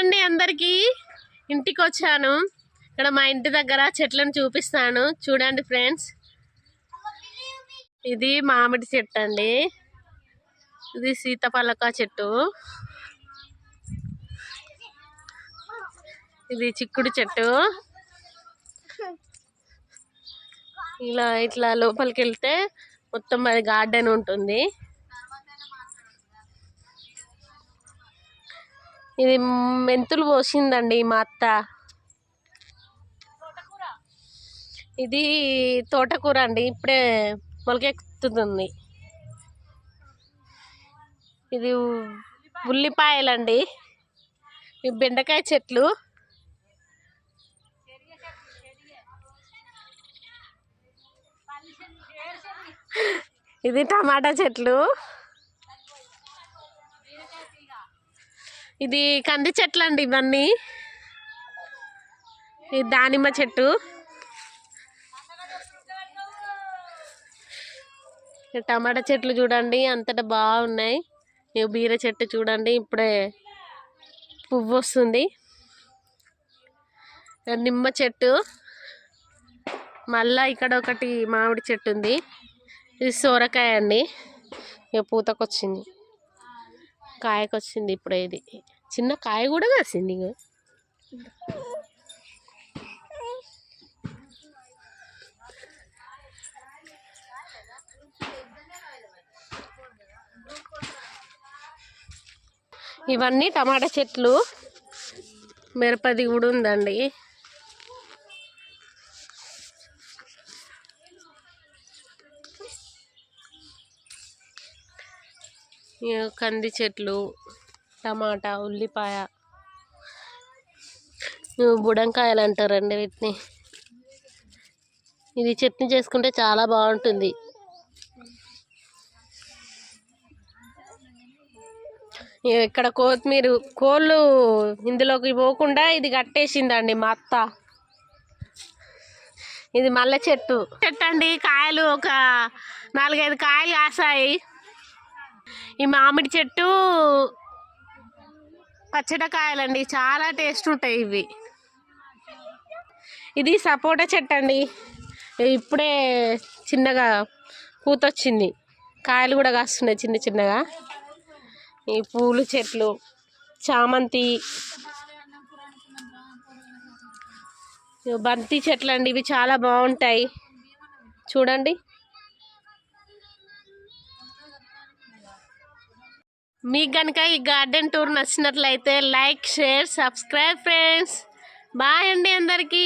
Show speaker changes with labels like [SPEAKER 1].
[SPEAKER 1] అండి అందరికి ఇంటికి వచ్చాను. ఇక్కడ మా ఇంటి దగ్గర చెట్లను చూపిస్తాను చూడండి ఫ్రెండ్స్. ఇది మామిడి చెట్టు అండి, ఇది సీతాఫలక చెట్టు, ఇది చిక్కుడు చెట్టు. ఇలా ఇట్లా లోపలికి వెళ్తే మొత్తం అది గార్డెన్ ఉంటుంది. ఇది మెంతులు పోసిందండి మా అత్త. ఇది తోటకూర అండి, ఇప్పుడే మొలకెత్తుతుంది. ఇది ఉల్లిపాయలండి, ఈ బెండకాయ చెట్లు, ఇది టమాటా చెట్లు, ఇది కంది చెట్లు అండి ఇవన్నీ. ఇది దానిమ్మ చెట్టు, టమాటా చెట్లు చూడండి అంతటా బాగున్నాయి. బీర చెట్టు చూడండి ఇప్పుడే పువ్వు వస్తుంది. నిమ్మ చెట్టు, మళ్ళా ఇక్కడ ఒకటి మామిడి చెట్టు ఉంది. ఇది సోరకాయ అండి, ఇక పూతకొచ్చింది, కాయకొచ్చింది ఇప్పుడే. ఇది చిన్న కాయ కూడా కాసింది. ఇక ఇవన్నీ టమాటా చెట్లు, మిరపది కూడా ఉందండి. కంది చెట్లు, టమాటా, ఉల్లిపాయ, బుడంకాయలు అంటారండి వీటిని. ఇది చట్నీ చేసుకుంటే చాలా బాగుంటుంది. ఇక్కడ కొత్తిమీర, కోళ్ళు ఇందులోకి పోకుండా ఇది కట్టేసిందండి మా అత్త. ఇది మల్లె చెట్టు అండి, కాయలు ఒక 4-5 కాయలు కాసాయి. ఈ మామిడి చెట్టు పచ్చడికాయలండి, చాలా టేస్ట్ ఉంటాయి ఇవి. ఇది సపోటా చెట్టు అండి, ఇప్పుడే చిన్నగా పూతొచ్చింది, కాయలు కూడా కాస్తున్నాయి చిన్న చిన్నగా. ఈ పూలు చెట్లు, చామంతి, బంతి చెట్లు అండి, ఇవి చాలా బాగుంటాయి చూడండి. మీకు కనుక ఈ గార్డెన్ టూర్ నచ్చినట్లయితే like, share, subscribe friends. Bye అండి అందరికీ.